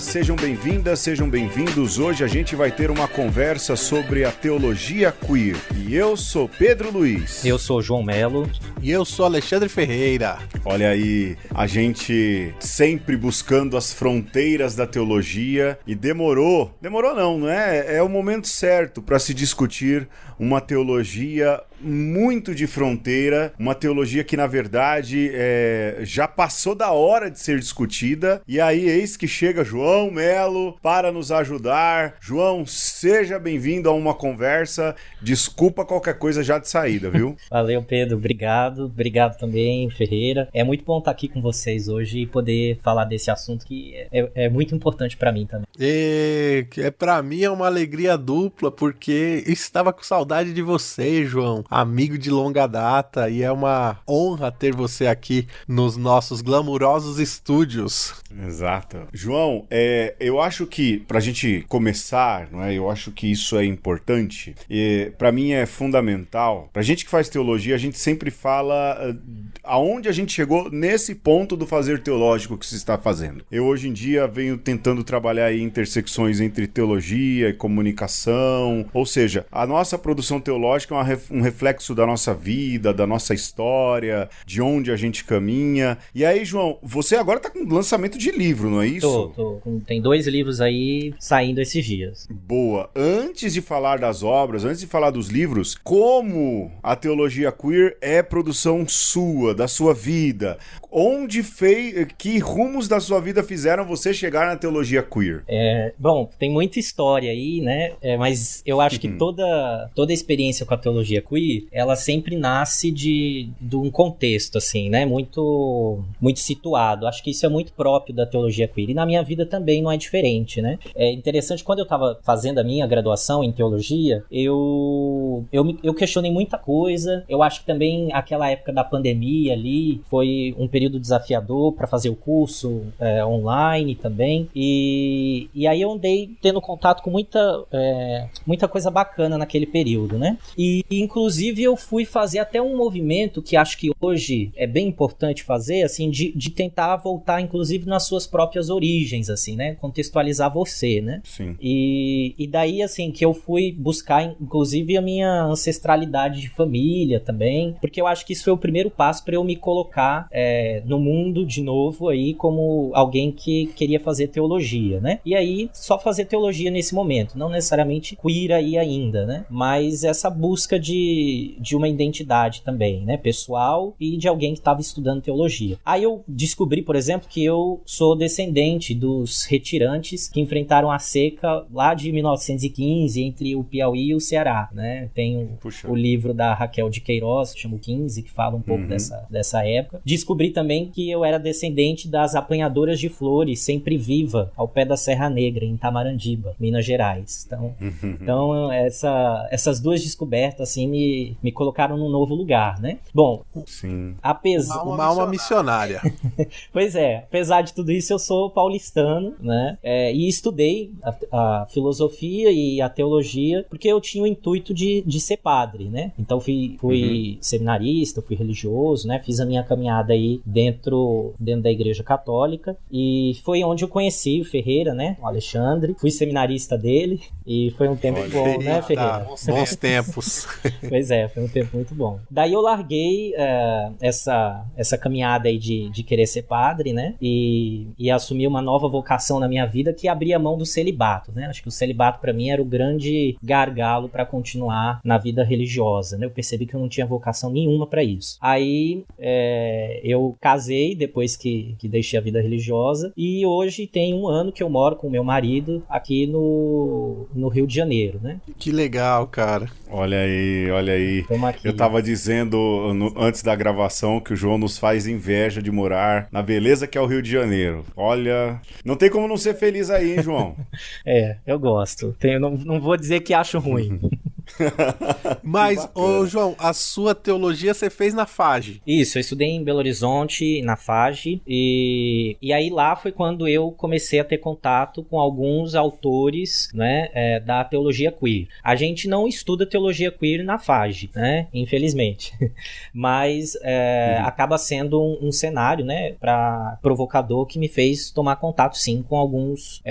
sejam bem-vindas, sejam bem-vindos. Hoje a gente vai ter uma conversa sobre a teologia queer. E eu sou Pedro Luiz. Eu sou João Melo. E eu sou Alexandre Ferreira. Olha aí, a gente sempre buscando as fronteiras da teologia e demorou não é? É o momento certo para se discutir uma teologia muito de fronteira, uma teologia que na verdade já passou da hora de ser discutida, e aí eis que chega João Melo para nos ajudar. João, seja bem-vindo a uma conversa, desculpa qualquer coisa já de saída, viu? Valeu, Pedro, obrigado também, Ferreira. É muito bom estar aqui com vocês hoje e poder falar desse assunto que é muito importante para mim também. Para mim é uma alegria dupla, porque estava com saudade de você, João, amigo de longa data, e é uma honra ter você aqui nos nossos glamurosos estúdios. Exato. João, eu acho que pra gente começar, não é? Eu acho que isso é importante, e pra mim é fundamental. Pra gente que faz teologia, a gente sempre fala aonde a gente chegou nesse ponto do fazer teológico que se está fazendo. Eu hoje em dia venho tentando trabalhar aí intersecções entre teologia e comunicação, ou seja, a nossa produção teológica é um reflexo da nossa vida, da nossa história, de onde a gente caminha. E aí, João, você agora tá com lançamento de livro, não é isso? Tô. Tem 2 livros aí saindo esses dias. Boa. Antes de falar das obras, antes de falar dos livros, como a teologia queer é produção sua, da sua vida? Que rumos da sua vida fizeram você chegar na teologia queer? Bom, tem muita história aí, né? Mas eu acho que toda experiência com a teologia queer, ela sempre nasce de um contexto, assim, né? Muito situado. Acho que isso é muito próprio da teologia queer. E na minha vida também não é diferente, né? É interessante, quando eu estava fazendo a minha graduação em teologia, eu questionei muita coisa. Eu acho que também aquela época da pandemia ali foi um período desafiador para fazer o curso online também. E aí eu andei tendo contato com muita coisa bacana naquele período, né? E inclusive eu fui fazer até um movimento que acho que hoje é bem importante fazer, assim, de tentar voltar inclusive nas suas próprias origens, assim, né? Contextualizar você, né? Sim. E daí, assim, que eu fui buscar inclusive a minha ancestralidade de família também, porque eu acho que isso foi o primeiro passo para eu me colocar no mundo de novo aí como alguém que queria fazer teologia, né? E aí só fazer teologia nesse momento, não necessariamente queer aí ainda, né? Mas essa busca de uma identidade também, né? Pessoal, e de alguém que estava estudando teologia. Aí eu descobri, por exemplo, que eu sou descendente dos retirantes que enfrentaram a seca lá de 1915 entre o Piauí e o Ceará, né? Tem o livro da Raquel de Queiroz, que chama o 15, que fala um pouco dessa época. Descobri também que eu era descendente das apanhadoras de flores, sempre viva, ao pé da Serra Negra, em Tamarandiba, Minas Gerais. Então essas 2 descobertas, assim, me colocaram num novo lugar, né? Bom, sim. Uma alma missionária. Pois é, apesar de tudo isso, eu sou paulistano, né? E estudei a filosofia e a teologia, porque eu tinha o intuito de ser padre, né? Então fui seminarista, fui religioso, né? Fiz a minha caminhada aí dentro da Igreja Católica, e foi onde eu conheci o Ferreira, né? O Alexandre. Fui seminarista dele, e foi um tempo bom, né, Ferreira? Bons tempos. Pois é, foi um tempo muito bom. Daí eu larguei essa caminhada aí de querer ser padre, né? E assumi uma nova vocação na minha vida, que abria mão do celibato, né? Acho que o celibato para mim era o grande gargalo para continuar na vida religiosa, né? Eu percebi que eu não tinha vocação nenhuma para isso. Aí eu casei depois que deixei a vida religiosa, e hoje tem 1 ano que eu moro com o meu marido aqui no Rio de Janeiro, né? Que legal, cara. Olha aí. Eu tava dizendo antes da gravação que o João nos faz inveja de morar na beleza que é o Rio de Janeiro. Olha, não tem como não ser feliz aí, hein, João? Eu gosto. Não vou dizer que acho ruim. Mas, ô João, a sua teologia você fez na FAGE. Isso, eu estudei em Belo Horizonte, na FAGE, e aí lá foi quando eu comecei a ter contato com alguns autores, né, da teologia queer. A gente não estuda teologia queer na FAGE, né, infelizmente, mas acaba sendo um cenário, né, provocador que me fez tomar contato, sim, com alguns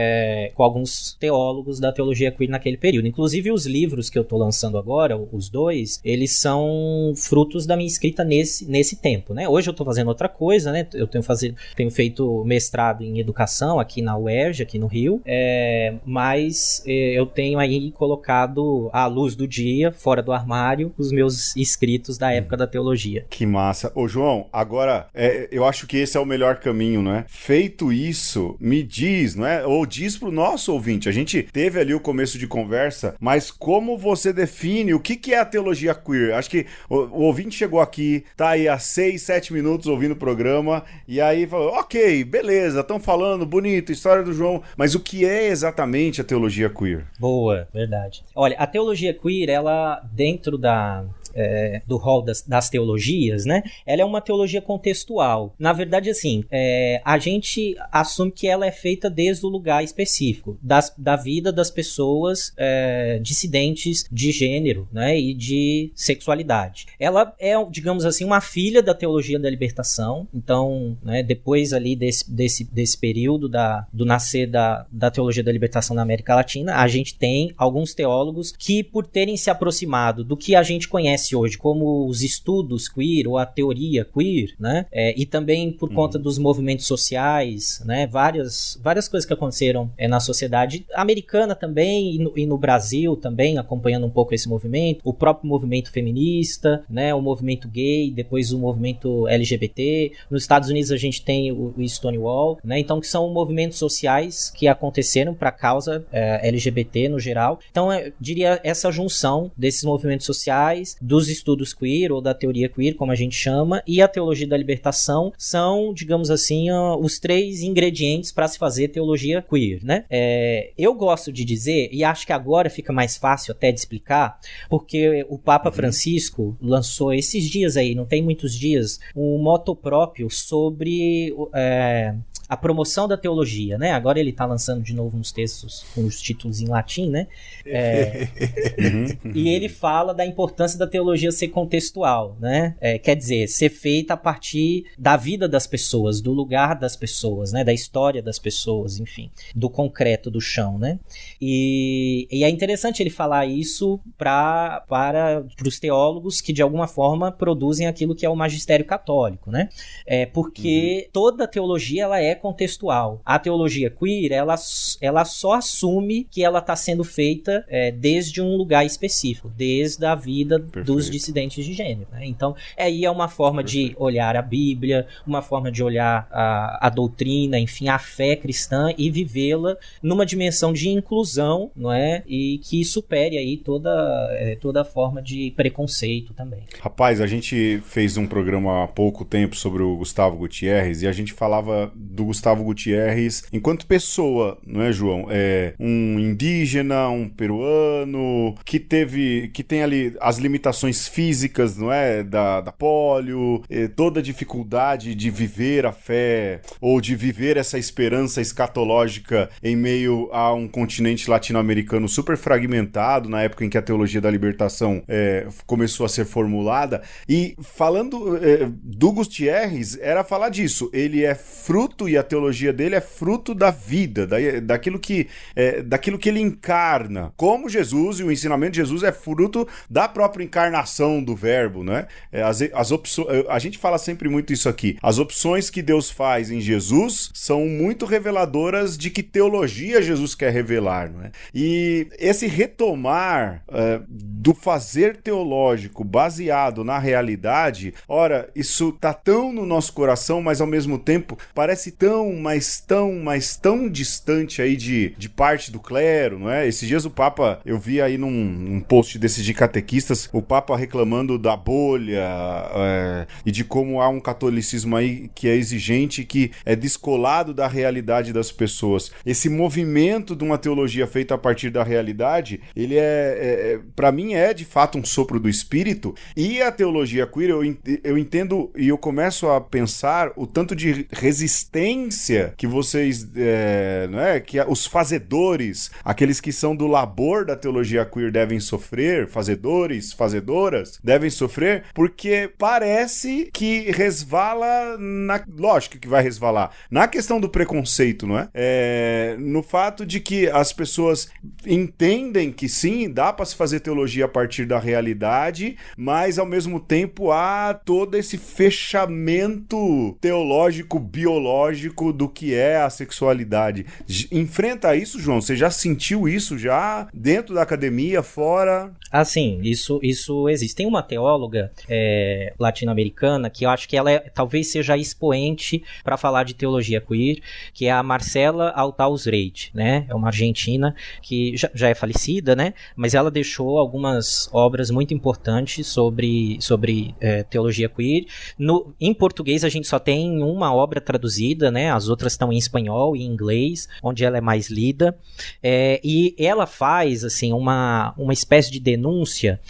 teólogos da teologia queer naquele período. Inclusive, os livros que eu tô lançando agora, os dois, eles são frutos da minha escrita nesse tempo, né? Hoje eu tô fazendo outra coisa, né? Eu tenho feito mestrado em educação aqui na UERJ, aqui no Rio, mas eu tenho aí colocado à luz do dia, fora do armário, os meus escritos da época da teologia. Que massa. Ô, João, agora, eu acho que esse é o melhor caminho, não é? Feito isso, me diz, não é? Ou diz pro nosso ouvinte, a gente teve ali o começo de conversa, mas como você define o que é a teologia queer? Acho que o ouvinte chegou aqui, tá aí há 6, 7 minutos ouvindo o programa, e aí falou, ok, beleza, estão falando, bonito, história do João, mas o que é exatamente a teologia queer? Boa, verdade. Olha, a teologia queer, ela, dentro do rol das teologias, né? Ela é uma teologia contextual. Na verdade, assim, a gente assume que ela é feita desde o lugar específico, da vida das pessoas dissidentes de gênero, né? E de sexualidade. Ela é, digamos assim, uma filha da teologia da libertação. Então, né, depois ali desse período do nascer da teologia da libertação na América Latina, a gente tem alguns teólogos que, por terem se aproximado do que a gente conhece hoje como os estudos queer ou a teoria queer, né? E também por conta dos movimentos sociais, né? Várias coisas que aconteceram na sociedade americana também e no Brasil também, acompanhando um pouco esse movimento, o próprio movimento feminista, né? O movimento gay, depois o movimento LGBT. Nos Estados Unidos a gente tem o Stonewall, né? Então, que são movimentos sociais que aconteceram para a causa LGBT no geral. Então, eu diria essa junção desses movimentos sociais, dos estudos queer, ou da teoria queer, como a gente chama, e a teologia da libertação são, digamos assim, os 3 ingredientes para se fazer teologia queer, né? Eu gosto de dizer, e acho que agora fica mais fácil até de explicar, porque o Papa Francisco lançou esses dias aí, não tem muitos dias, um moto próprio sobre a promoção da teologia, né? Agora ele está lançando de novo uns textos com os títulos em latim, né? E ele fala da importância da teologia ser contextual, né? Quer dizer, ser feita a partir da vida das pessoas, do lugar das pessoas, né? Da história das pessoas, enfim, do concreto, do chão, né? E é interessante ele falar isso para os teólogos que de alguma forma produzem aquilo que é o magistério católico, né? Porque toda teologia ela é contextual. A teologia queer, ela só assume que ela está sendo feita desde um lugar específico, desde a vida dos dissidentes de gênero, né? Então, aí é uma forma de olhar a Bíblia, uma forma de olhar a doutrina, enfim, a fé cristã e vivê-la numa dimensão de inclusão, não é? E que supere aí toda forma de preconceito também. Rapaz, a gente fez um programa há pouco tempo sobre o Gustavo Gutierrez e a gente falava do Gustavo Gutierrez enquanto pessoa, não é, João? Um indígena, um peruano, que tem ali as limitações físicas, não é? Da polio, toda a dificuldade de viver a fé ou de viver essa esperança escatológica em meio a um continente latino-americano super fragmentado, na época em que a teologia da libertação começou a ser formulada. E falando do Gutierrez, era falar disso. Ele é fruto, e a teologia dele é fruto da vida, daquilo que ele encarna. Como Jesus, e o ensinamento de Jesus é fruto da própria encarnação do verbo, né? A gente fala sempre muito isso aqui. As opções que Deus faz em Jesus são muito reveladoras de que teologia Jesus quer revelar, não é? E esse retomar do fazer teológico baseado na realidade, ora, isso tá tão no nosso coração, mas ao mesmo tempo parece mas tão distante aí de parte do clero, não é? Esses dias o Papa, eu vi aí num post desses de catequistas, o Papa reclamando da bolha e de como há um catolicismo aí que é exigente, que é descolado da realidade das pessoas. Esse movimento de uma teologia feita a partir da realidade, ele para mim é de fato um sopro do Espírito, e a teologia queer, eu entendo e eu começo a pensar o tanto de resistência que vocês, que os fazedores, aqueles que são do labor da teologia queer devem sofrer, fazedoras, devem sofrer, porque parece que resvala lógico que vai resvalar, na questão do preconceito, não é? No fato de que as pessoas entendem que sim, dá para se fazer teologia a partir da realidade, mas ao mesmo tempo há todo esse fechamento teológico, biológico do que é a sexualidade. Enfrenta isso, João? Você já sentiu isso já dentro da academia, fora? Assim, isso existe. Tem uma teóloga latino-americana que eu acho que ela talvez seja a expoente para falar de teologia queer, que é a Marcela Altaus-Reid, né? É uma argentina que já é falecida, né? Mas ela deixou algumas obras muito importantes sobre teologia queer. Em português a gente só tem uma obra traduzida, né? As outras estão em espanhol e em inglês, onde ela é mais lida. E ela faz assim uma espécie de denúncia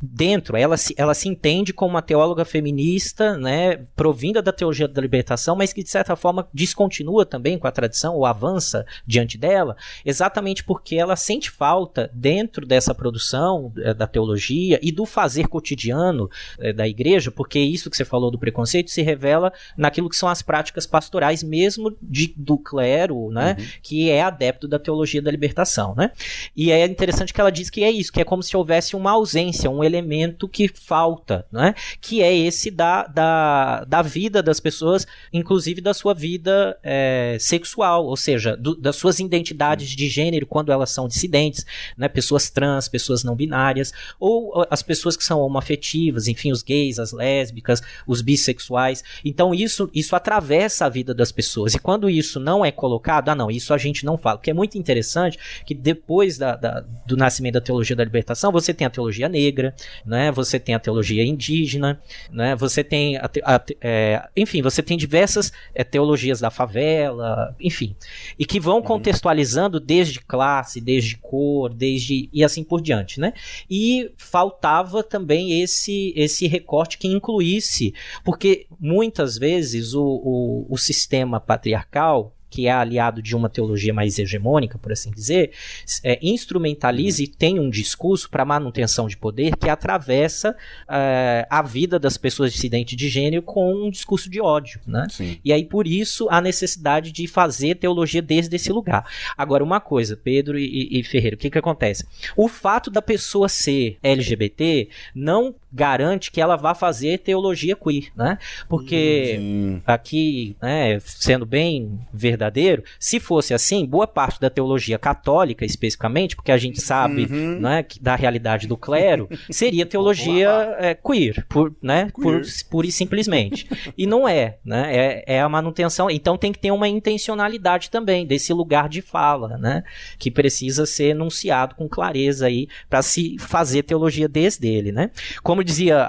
dentro. Ela se entende como uma teóloga feminista, né? Provinda da teologia da libertação, mas que de certa forma descontinua também com a tradição ou avança diante dela, exatamente porque ela sente falta dentro dessa produção da teologia e do fazer cotidiano da igreja, porque isso que você falou do preconceito se revela naquilo que são as práticas pastorais mesmo do clero, né? Que é adepto da teologia da libertação, né? E é interessante que ela diz que é isso, que é como se houvesse uma ausência, um elemento que falta, né? Que é esse da vida das pessoas, inclusive da sua vida sexual, ou seja, das suas identidades de gênero quando elas são dissidentes, né? Pessoas trans, pessoas não binárias, ou as pessoas que são homoafetivas, enfim, os gays, as lésbicas, os bissexuais. Então isso atravessa a vida das pessoas, e quando isso não é colocado, não, isso a gente não fala, porque é muito interessante que depois do nascimento da teologia da libertação, você tem a teologia negra, né? Você tem a teologia indígena, né? Você tem enfim, você tem diversas teologias da favela, enfim, e que vão contextualizando desde classe, desde cor, e assim por diante, né? E faltava também esse recorte que incluísse, porque muitas vezes o sistema patriarcal, que é aliado de uma teologia mais hegemônica, por assim dizer, instrumentaliza e tem um discurso para manutenção de poder que atravessa a vida das pessoas dissidentes de gênero com um discurso de ódio, né? Sim. E aí, por isso, a necessidade de fazer teologia desde esse lugar. Agora, uma coisa, Pedro e Ferreira, o que acontece? O fato da pessoa ser LGBT não garante que ela vá fazer teologia queer, né? Porque aqui, né, sendo bem verdadeiro, se fosse assim, boa parte da teologia católica, especificamente, porque a gente sabe, né, da realidade do clero, seria teologia queer, pura e simplesmente. E não é, né? É a manutenção. Então tem que ter uma intencionalidade também desse lugar de fala, né? Que precisa ser enunciado com clareza aí para se fazer teologia desde ele, né? Como dizia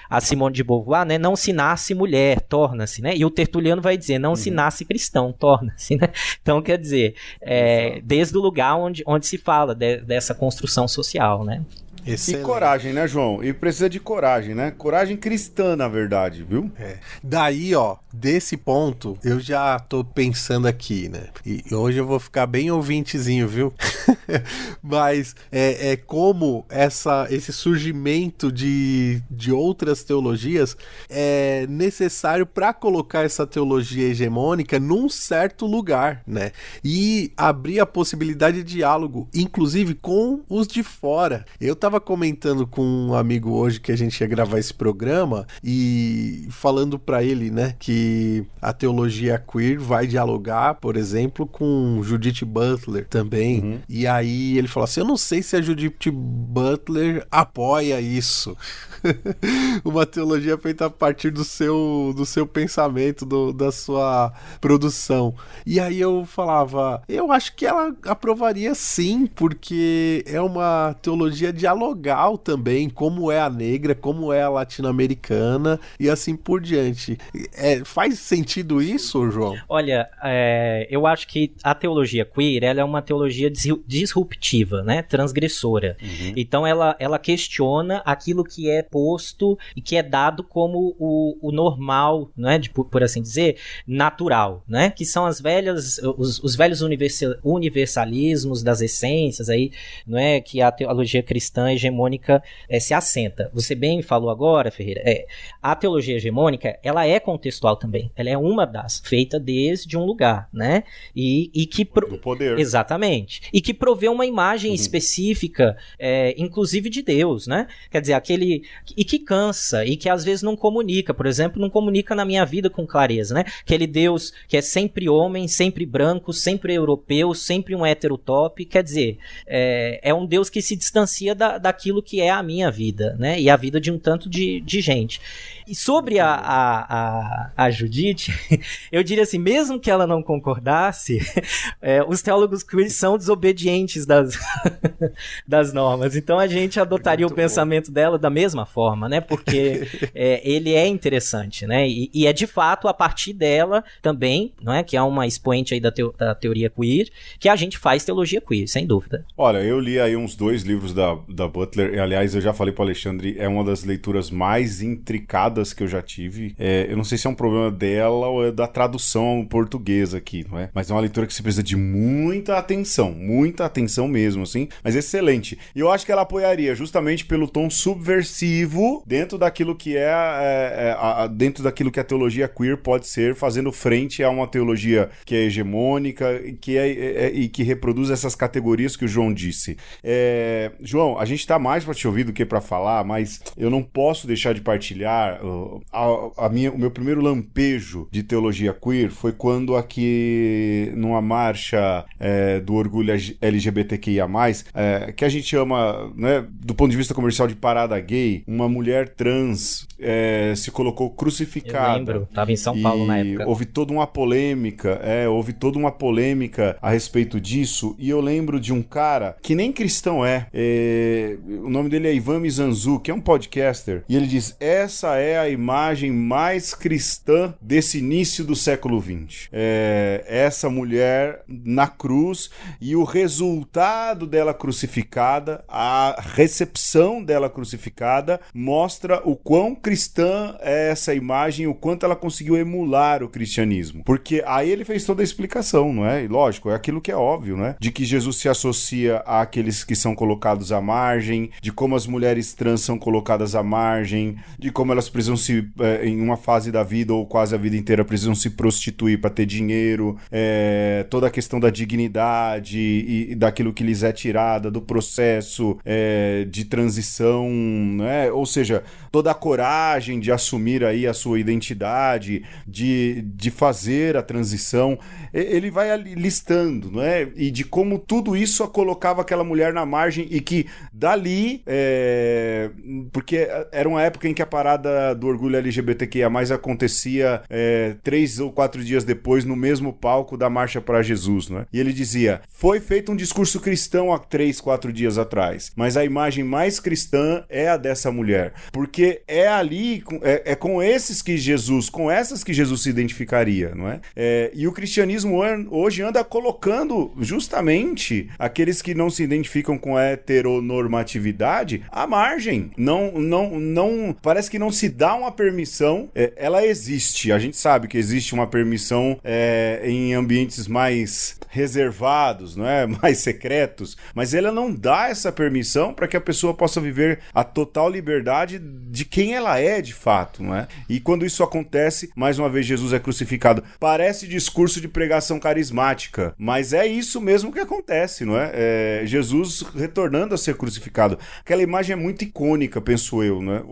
a Simone de Beauvoir, né? Não se nasce mulher, torna-se, né? E o Tertuliano vai dizer, não se nasce cristão, torna-se, né? Então, quer dizer, desde o lugar onde se fala dessa construção social, né? Excelente. E coragem, né, João? E precisa de coragem, né? Coragem cristã, na verdade, viu? Daí, ó, desse ponto, eu já tô pensando aqui, né? E hoje eu vou ficar bem ouvintezinho, viu? Mas como esse surgimento de outras teologias é necessário para colocar essa teologia hegemônica num certo lugar, né? E abrir a possibilidade de diálogo, inclusive com os de fora. Eu tava tava comentando com um amigo hoje que a gente ia gravar esse programa e falando pra ele, né, que a teologia queer vai dialogar, por exemplo, com Judith Butler também. E aí ele falou assim, eu não sei se a Judith Butler apoia isso. Uma teologia feita a partir do seu pensamento, da sua produção. E aí eu falava, eu acho que ela aprovaria sim, porque é uma teologia dialogal também, como é a negra, como é a latino-americana e assim por diante. Faz sentido isso, João? Olha, eu acho que a teologia queer, ela é uma teologia disruptiva, né? Transgressora. Então ela questiona aquilo que é posto e que é dado como o normal, né? Por assim dizer, natural, né? Que são os velhos universalismos das essências aí, não é? Que a teologia cristã hegemônica se assenta. Você bem falou agora, Ferreira, a teologia hegemônica, ela é contextual também. Ela é uma das, feita desde um lugar, né? E que do poder. Exatamente. E que provê uma imagem específica, inclusive de Deus, né? Quer dizer, e que cansa, e que às vezes não comunica, por exemplo, não comunica na minha vida com clareza, né? Aquele Deus que é sempre homem, sempre branco, sempre europeu, sempre um hétero top, quer dizer, é um Deus que se distancia daquilo que é a minha vida, né? E a vida de um tanto de gente. E sobre a Judith, eu diria assim, mesmo que ela não concordasse, os teólogos queer são desobedientes das normas. Então a gente adotaria o pensamento dela da mesma forma, né? Porque ele é interessante, né? E é de fato a partir dela também, não é? Que é uma expoente aí da teoria queer, que a gente faz teologia queer, sem dúvida. Olha, eu li aí uns 2 livros da Butler, e aliás, eu já falei pro Alexandre, é uma das leituras mais intricadas que eu já tive. Eu não sei se é um problema dela ou é da tradução portuguesa aqui, não é? Mas é uma leitura que você precisa de muita atenção mesmo, assim, mas excelente. E eu acho que ela apoiaria justamente pelo tom subversivo dentro daquilo que dentro daquilo que a teologia queer pode ser, fazendo frente a uma teologia que é hegemônica e que reproduz essas categorias que o João disse. João, a gente tá mais para te ouvir do que para falar, mas eu não posso deixar de partilhar o meu primeiro lampejo de teologia queer foi quando aqui numa marcha do orgulho LGBTQIA+, que a gente chama, né, do ponto de vista comercial de parada gay, uma mulher trans se colocou crucificada. Eu lembro, estava em São Paulo na época. Houve toda uma polêmica a respeito disso, e eu lembro de um cara que nem cristão o nome dele é Ivan Mizanzu, que é um podcaster, e ele diz, essa é a imagem mais cristã desse início do século XX. Essa mulher na cruz e o resultado dela crucificada, a recepção dela crucificada, mostra o quão cristã é essa imagem, o quanto ela conseguiu emular o cristianismo. Porque aí ele fez toda a explicação, não é? E lógico, é aquilo que é óbvio, né? De que Jesus se associa àqueles que são colocados à margem, de como as mulheres trans são colocadas à margem, de como elas precisam em uma fase da vida ou quase a vida inteira, precisam se prostituir para ter dinheiro, toda a questão da dignidade e daquilo que lhes é tirada, do processo de transição, né? Ou seja, toda a coragem de assumir aí a sua identidade, de fazer a transição, ele vai listando, não é? E de como tudo isso colocava aquela mulher na margem e que dali, porque era uma época em que a parada do orgulho LGBTQIA+ acontecia 3 ou 4 dias depois no mesmo palco da Marcha para Jesus, não é? E ele dizia, foi feito um discurso cristão há 3, 4 dias atrás, mas a imagem mais cristã é a dessa mulher, porque é ali, com essas que Jesus se identificaria, não é? E o cristianismo hoje anda colocando justamente aqueles que não se identificam com a heteronormatividade à margem. Não, parece que não se dá uma permissão. Ela existe, a gente sabe que existe uma permissão em ambientes mais reservados, não é? Mais secretos, mas ela não dá essa permissão para que a pessoa possa viver a total liberdade de quem ela é de fato, não é? E quando isso acontece, mais uma vez Jesus é crucificado. Parece discurso de pregação carismática, mas é isso mesmo que acontece, não é? Jesus retornando a ser crucificado. crucificado. Aquela imagem é muito icônica, penso eu, né?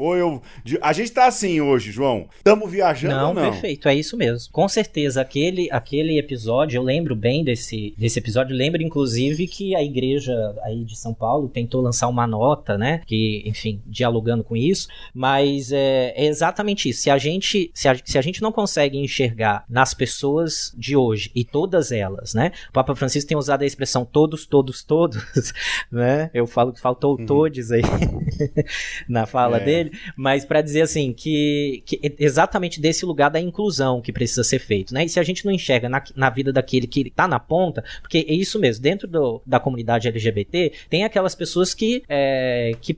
A gente tá assim hoje, João. Estamos viajando ou não? Perfeito, é isso mesmo. Com certeza, aquele episódio, eu lembro bem desse episódio, lembro inclusive que a igreja aí de São Paulo tentou lançar uma nota, né? Que, enfim, dialogando com isso, mas é exatamente isso. Se a gente não consegue enxergar nas pessoas de hoje, e todas elas, né? O Papa Francisco tem usado a expressão todos, né? Eu falo que faltou todes aí na fala dele, mas para dizer assim, que exatamente desse lugar da inclusão que precisa ser feito, né? E se a gente não enxerga na vida daquele que tá na ponta, porque é isso mesmo, dentro da comunidade LGBT, tem aquelas pessoas que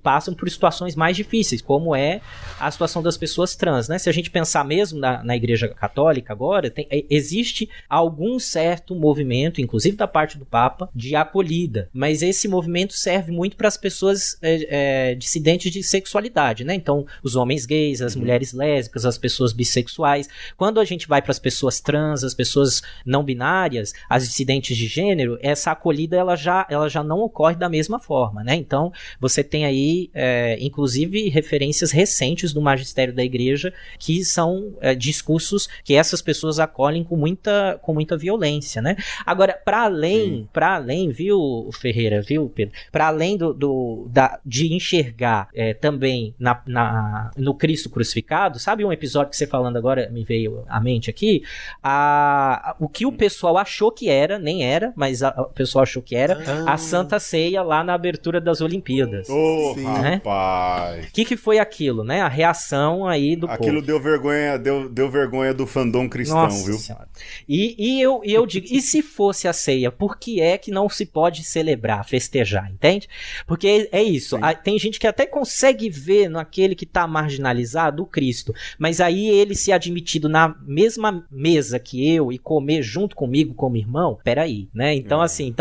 passam por situações mais difíceis, como é a situação das pessoas trans, né? Se a gente pensar mesmo na Igreja Católica agora, existe algum certo movimento, inclusive da parte do Papa, de acolhida, mas esse movimento serve muito para as pessoas dissidentes de sexualidade, né? Então, os homens gays, as mulheres lésbicas, as pessoas bissexuais. Quando a gente vai para as pessoas trans, as pessoas não binárias, as dissidentes de gênero, essa acolhida ela já não ocorre da mesma forma, né? Então, você tem aí, inclusive, referências recentes do magistério da igreja que são discursos que essas pessoas acolhem com muita violência, né? Agora, para além, viu, Ferreira, viu, Pedro? Para além de enxergar também no Cristo crucificado, sabe um episódio que você falando agora me veio à mente aqui? O que o pessoal achou que era, nem era, mas o pessoal achou que era a Santa Ceia lá na abertura das Olimpíadas. Né? Rapaz! O que foi aquilo, né? A reação aí do aquilo povo. Deu vergonha do fandom cristão, Nossa viu? Senhora. E eu digo, e se fosse a ceia, por que é que não se pode celebrar, festejar, entende? Porque é isso, tem gente que até consegue ver naquele que está marginalizado o Cristo, mas aí ele se admitido na mesma mesa que eu e comer junto comigo como irmão, peraí, né? Então assim,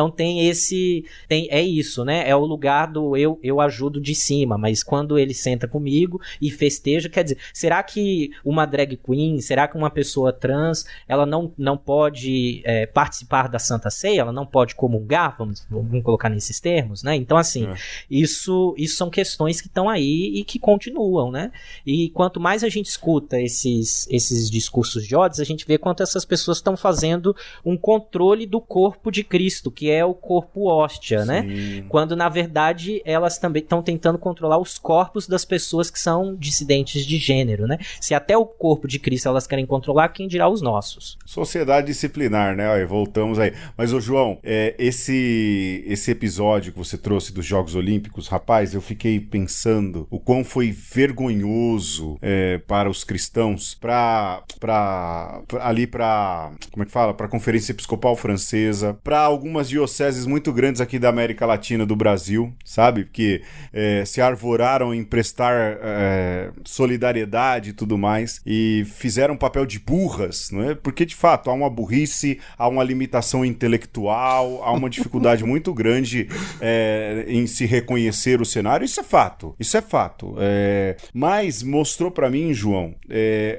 é isso, né? É o lugar do eu ajudo de cima, mas quando ele senta comigo e festeja, quer dizer, será que uma drag queen, será que uma pessoa trans, ela não pode participar da Santa Ceia, ela não pode comungar, vamos colocar nesses termos, né? Então assim, isso são questões que estão aí e que continuam, né? E quanto mais a gente escuta esses discursos de ódio, a gente vê quanto essas pessoas estão fazendo um controle do corpo de Cristo, que é o corpo hóstia, né? Quando na verdade elas também estão tentando controlar os corpos das pessoas que são dissidentes de gênero, né? Se até o corpo de Cristo elas querem controlar, quem dirá os nossos? Sociedade disciplinar, né? Aí, voltamos aí. Mas, ô João, esse episódio que você trouxe dos Jogos Olímpicos, rapaz, eu fiquei pensando o quão foi vergonhoso para os cristãos, como é que fala? Para a Conferência Episcopal Francesa, para algumas dioceses muito grandes aqui da América Latina, do Brasil, sabe? Que se arvoraram em prestar solidariedade e tudo mais, e fizeram um papel de burras, não é? Porque, de fato, há uma burrice, há uma limitação intelectual, há uma dificuldade muito grande em se reconhecer o cenário. Isso é fato. Mas mostrou pra mim, João,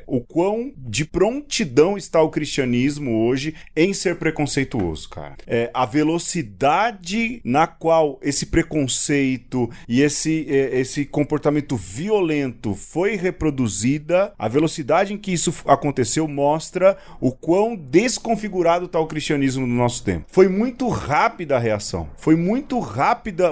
o quão de prontidão está o cristianismo hoje em ser preconceituoso, cara. A velocidade na qual esse preconceito e esse comportamento violento foi reproduzida, a velocidade em que isso aconteceu mostra o quão desconfigurado está o cristianismo no nosso tempo. Foi muito rápida a reação, foi muito rápida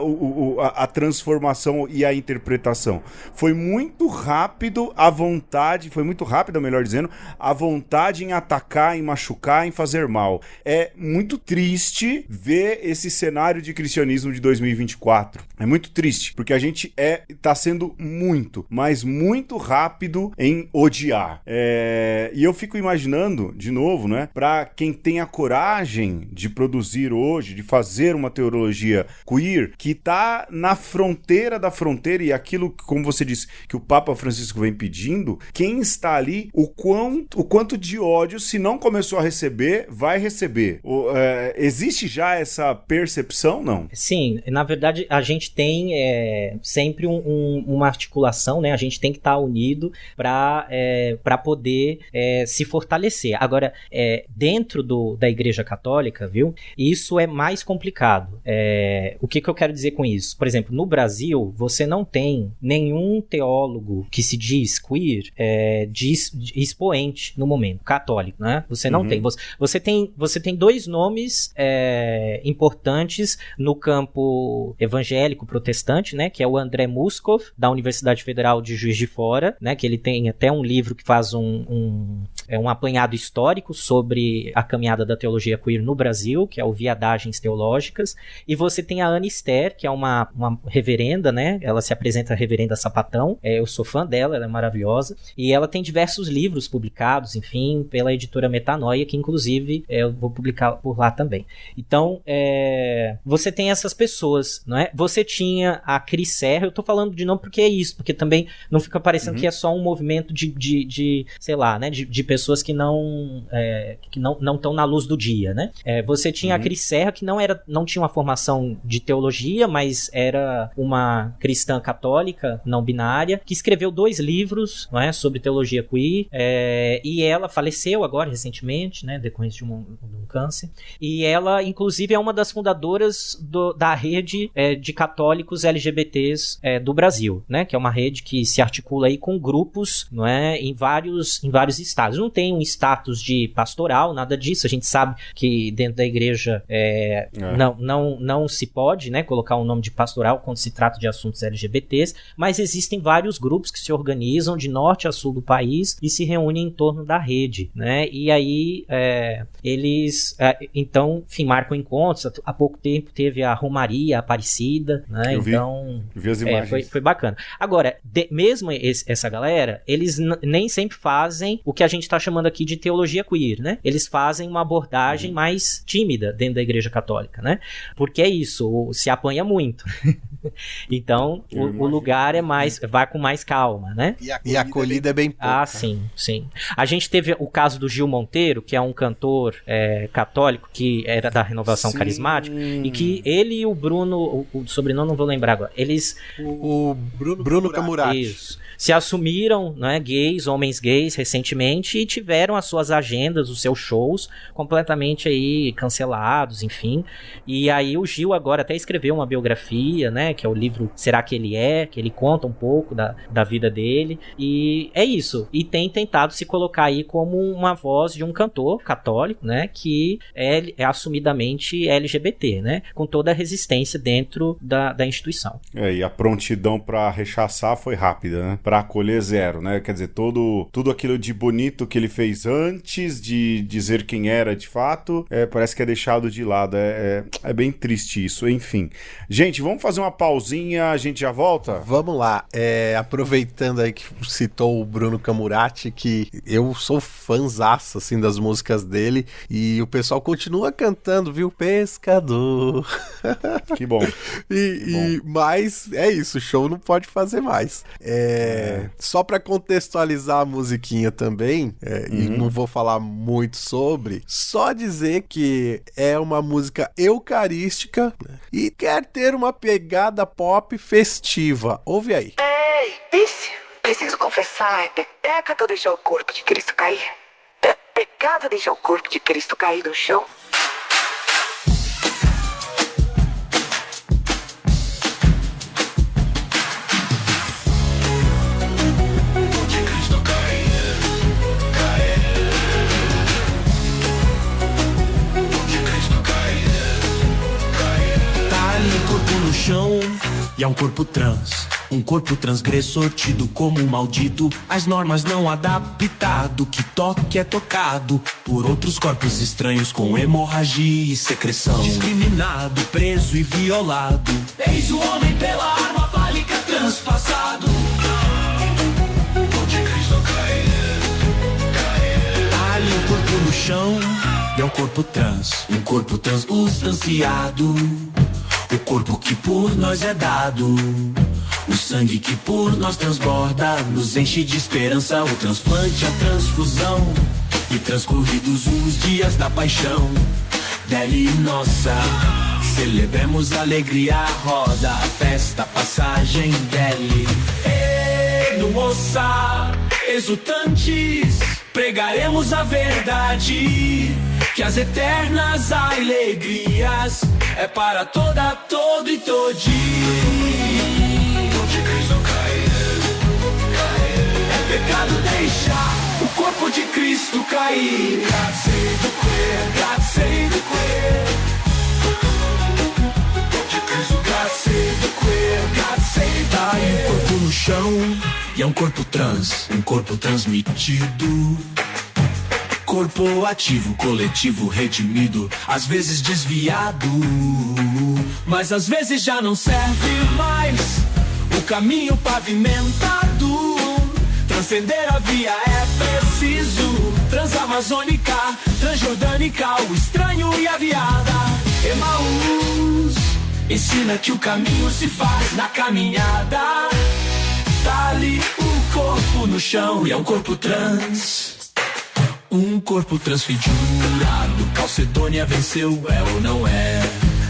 a transformação e a interpretação. Foi muito rápido a vontade, foi muito rápida, melhor dizendo, a vontade em atacar, em machucar, em fazer mal. É muito triste ver esse cenário de cristianismo de 2024. É muito triste, porque a gente tá sendo muito, mas muito rápido em odiar. E eu fico imaginando, de novo, né, para quem tem a coragem de produzir hoje, de fazer uma teologia queer, que tá na fronteira da fronteira, e aquilo, como você disse, que o Papa Francisco vem pedindo, quem está ali, o quanto de ódio, se não começou a receber, vai receber. Existe já essa percepção, não? Sim, na verdade, a gente tem sempre uma articulação, né? A gente tem que estar unido para poder se fortalecer. Agora, dentro da Igreja Católica, viu? Isso é mais complicado. O que eu quero dizer com isso? mas, por exemplo, no Brasil, você não tem nenhum teólogo que se diz queer expoente no momento, católico, né? Você não tem. Você tem dois nomes importantes no campo evangélico protestante, né? Que é o André Muskov, da Universidade Federal de Juiz de Fora, né? Que ele tem até um livro que faz um apanhado histórico sobre a caminhada da teologia queer no Brasil, que é o Viadagens Teológicas. E você tem a Anne Ster, que é uma reverenda, né? Ela se apresenta reverenda sapatão. Eu sou fã dela, ela é maravilhosa. E ela tem diversos livros publicados, enfim, pela editora Metanoia, que inclusive eu vou publicar por lá também. Então, você tem essas pessoas, não é? Você tinha a Cris Serra, eu tô falando de nome porque é isso, porque também não fica parecendo que é só um movimento de sei lá, né? De pessoas que não estão na luz do dia, né? Você tinha a Cris Serra, que não tinha uma formação de teologia, mas era uma cristã católica, não binária, que escreveu 2 livros, não é, sobre teologia queer, e ela faleceu agora, recentemente, né, decorrência de um câncer, e ela, inclusive, é uma das fundadoras da rede de católicos LGBTs do Brasil, né, que é uma rede que se articula aí com grupos, não é, em vários estados. Não tem um status de pastoral, nada disso. A gente sabe que dentro da igreja não se pode, né, colocar um nome de pastoral quando se trata de assuntos LGBTs, mas existem vários grupos que se organizam de norte a sul do país e se reúnem em torno da rede, né, e aí eles então, enfim, marcam encontros. Há pouco tempo teve a Romaria Aparecida, né, então vi as imagens. Foi bacana. Agora, mesmo essa galera, eles nem sempre fazem o que a gente está chamando aqui de teologia queer, né, eles fazem uma abordagem mais tímida dentro da igreja católica, né, porque é isso, se apanha muito. Então, o lugar vai com mais calma, né? E a acolhida é bem pouca. Sim. A gente teve o caso do Gil Monteiro, que é um cantor católico que era da Renovação Carismática, e que ele e o Bruno, o sobrenome não vou lembrar agora, o Bruno Camurati. Isso. Se assumiram, né, homens gays, recentemente, e tiveram as suas agendas, os seus shows completamente aí cancelados, enfim. E aí o Gil agora até escreveu uma biografia, né, que é o livro Será que Ele É? Que ele conta um pouco da vida dele. E é isso. E tem tentado se colocar aí como uma voz de um cantor católico, né, que é assumidamente LGBT, né, com toda a resistência dentro da instituição. E a prontidão para rechaçar foi rápida, né? Para acolher zero, né? Quer dizer, tudo aquilo de bonito que ele fez antes de dizer quem era de fato, parece que é deixado de lado. É bem triste isso. Enfim. Gente, vamos fazer uma pausinha, a gente já volta? Vamos lá. Aproveitando aí que citou o Bruno Camurati, que eu sou fãzaço, assim, das músicas dele, e o pessoal continua cantando, viu? Pescador. Que bom. Mas é isso, o show não pode fazer mais. Só para contextualizar a musiquinha também, e não vou falar muito sobre, só dizer que é uma música eucarística, né, e quer ter uma pegada pop festiva. Ouve aí. Ei, preciso confessar, é pecado deixar o corpo de Cristo cair. É pecado deixar o corpo de Cristo cair no chão. E é um corpo transgressor tido como um maldito, às normas não adaptado, que toque é tocado por outros corpos estranhos com hemorragia e secreção. Discriminado, preso e violado, eis o homem pela arma fálica transpassado. Onde Cristo cair. Ali um corpo no chão, e é um corpo transustanciado. O corpo que por nós é dado, o sangue que por nós transborda, nos enche de esperança. O transplante, a transfusão, e transcorridos os dias da paixão dele nossa, celebremos a alegria, a roda, a festa, a passagem dele. No moça, exultantes, pregaremos a verdade, que as eternas alegrias é para todo e todinho. De Cristo cair. É pecado deixar o corpo de Cristo cair. God save the queer, God save the queer. De Cristo, God save the queer, God save the queer. Tá aí o corpo no chão, e é um corpo trans, um corpo transmitido. Corpo ativo, coletivo, redimido, às vezes desviado, mas às vezes já não serve mais. O caminho pavimentado, transcender a via é preciso. Transamazônica, transjordânica, o estranho e a viada. Emaús ensina que o caminho se faz na caminhada. Tá ali o corpo no chão, e é um corpo trans. Um corpo transfigurado, Calcedônia venceu, é ou não é?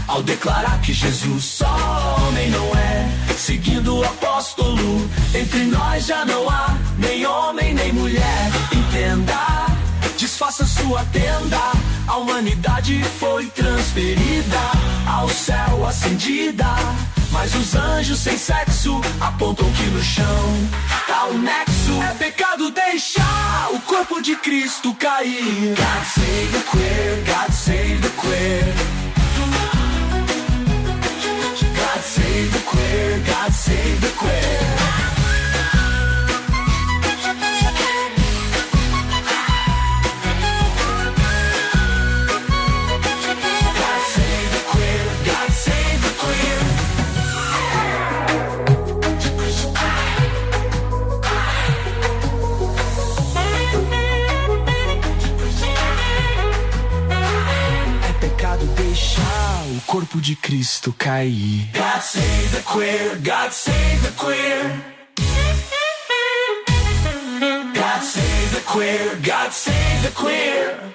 Ao declarar que Jesus só homem não é, seguindo o apóstolo, entre nós já não há nem homem nem mulher. Entenda, desfaça sua tenda, a humanidade foi transferida ao céu ascendida. Mas os anjos sem sexo apontam que no chão tá o nexo. É pecado deixar o corpo de Cristo cair. God save the queer, God save the queer. God save the queer, God save the queer. Corpo de Cristo cair. God save the queer, God save the queer. God save the queer, God save the queer.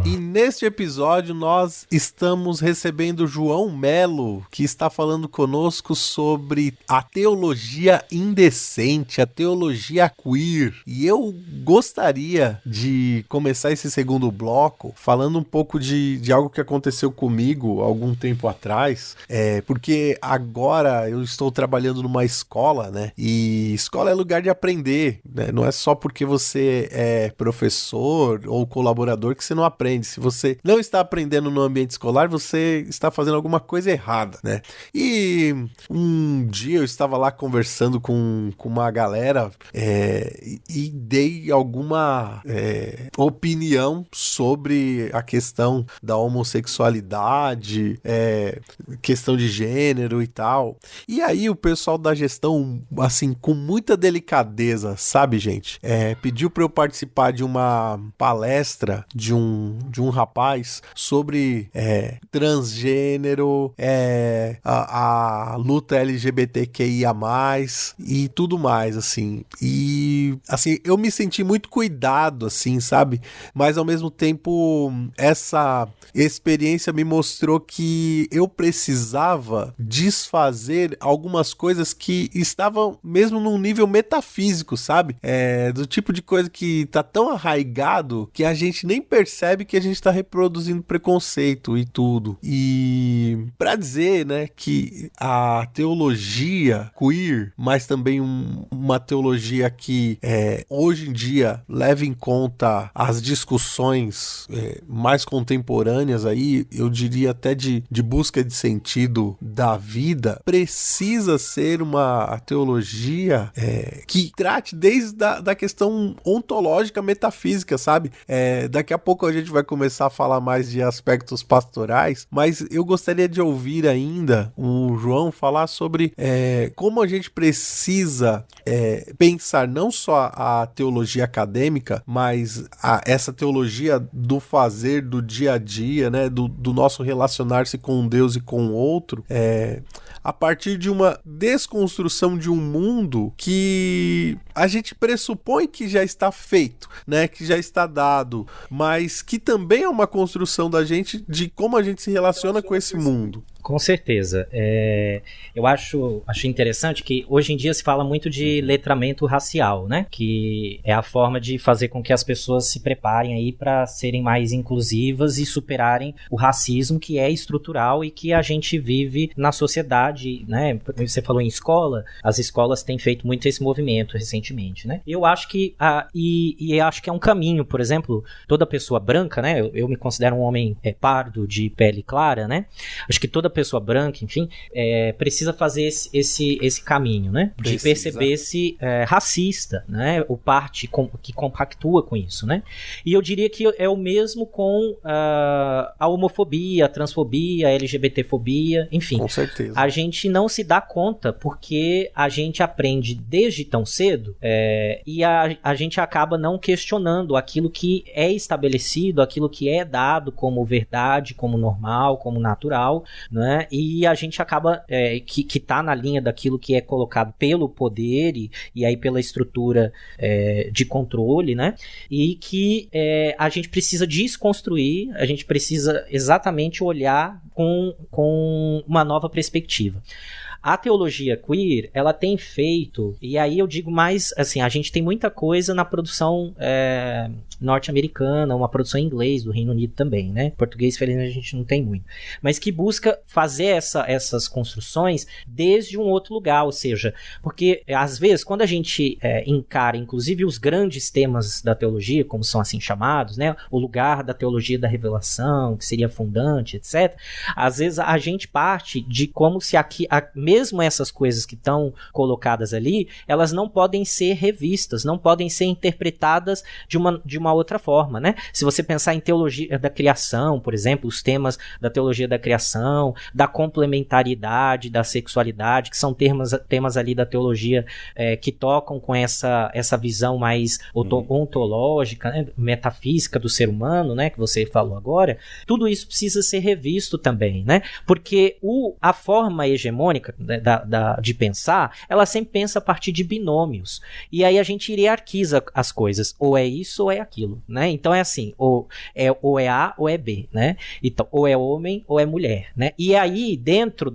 E neste episódio nós estamos recebendo João Melo, que está falando conosco sobre a teologia indecente, a teologia queer. E eu gostaria de começar esse segundo bloco falando um pouco de algo que aconteceu comigo há algum tempo atrás, porque agora eu estou trabalhando numa escola, né? E escola é lugar de aprender, né? Não é só porque você é professor ou colaborador que você não aprende. Se você não está aprendendo no ambiente escolar, você está fazendo alguma coisa errada, né? E um dia eu estava lá conversando com uma galera e dei alguma opinião sobre a questão da homossexualidade, questão de gênero e tal. E aí o pessoal da gestão, assim, com muita delicadeza, sabe, gente? Pediu para eu participar de uma palestra de um rapaz sobre transgênero, a luta LGBTQIA+, e tudo mais, assim. E, assim, eu me senti muito cuidado, assim, sabe? Mas, ao mesmo tempo, essa experiência me mostrou que eu precisava desfazer algumas coisas que estavam mesmo num nível metafísico, sabe? Do tipo de coisa que tá tão arraigado que a gente nem percebe que a gente tá reproduzindo preconceito e tudo. E pra dizer, né, que a teologia queer, mas também uma teologia que hoje em dia leva em conta as discussões mais contemporâneas aí, eu diria até de busca de sentido da vida, precisa ser uma teologia que trate desde da questão ontológica, metafísica, sabe? Daqui a pouco pouco a gente vai começar a falar mais de aspectos pastorais, mas eu gostaria de ouvir ainda o João falar sobre como a gente precisa pensar não só a teologia acadêmica, mas essa teologia do fazer, do dia a dia, né, do nosso relacionar-se com Deus e com o outro, a partir de uma desconstrução de um mundo que a gente pressupõe que já está feito, né, que já está dado, mas que também é uma construção da gente de como a gente se relaciona com esse mundo. Com certeza. Eu acho interessante que hoje em dia se fala muito de letramento racial, né? Que é a forma de fazer com que as pessoas se preparem aí para serem mais inclusivas e superarem o racismo que é estrutural e que a gente vive na sociedade, né? Você falou em escola, as escolas têm feito muito esse movimento recentemente, né? Eu acho que acho que é um caminho, por exemplo, toda pessoa branca, né? Eu me considero um homem pardo de pele clara, né? Acho que toda pessoa branca, enfim, precisa fazer esse caminho, né? De perceber-se racista, né? O parte que compactua com isso, né? E eu diria que é o mesmo com a homofobia, a transfobia, a LGBTfobia, enfim. Com certeza. A gente não se dá conta porque a gente aprende desde tão cedo e a gente acaba não questionando aquilo que é estabelecido, aquilo que é dado como verdade, como normal, como natural, né? E a gente acaba que tá na linha daquilo que é colocado pelo poder e aí pela estrutura de controle, né? E que a gente precisa desconstruir, a gente precisa exatamente olhar com uma nova perspectiva. A teologia queer, ela tem feito, e aí eu digo mais, assim, a gente tem muita coisa na produção norte-americana, uma produção em inglês do Reino Unido também, né? Português, felizmente, a gente não tem muito. Mas que busca fazer essas construções desde um outro lugar, ou seja, porque às vezes, quando a gente encara, inclusive, os grandes temas da teologia, como são assim chamados, né? O lugar da teologia da revelação, que seria fundante, etc. Às vezes a gente parte de como se mesmo essas coisas que estão colocadas ali, elas não podem ser revistas, não podem ser interpretadas de uma outra forma, né? Se você pensar em teologia da criação, por exemplo, os temas da teologia da criação, da complementariedade, da sexualidade, que são temas ali da teologia que tocam com essa visão mais ontológica, né? Metafísica do ser humano, né? Que você falou agora, tudo isso precisa ser revisto também, né? Porque a forma hegemônica de pensar, ela sempre pensa a partir de binômios. E aí a gente hierarquiza as coisas. Ou é isso ou é aquilo, né? Então é assim, ou é A ou é B, né? Então, ou é homem ou é mulher, né? E aí, dentro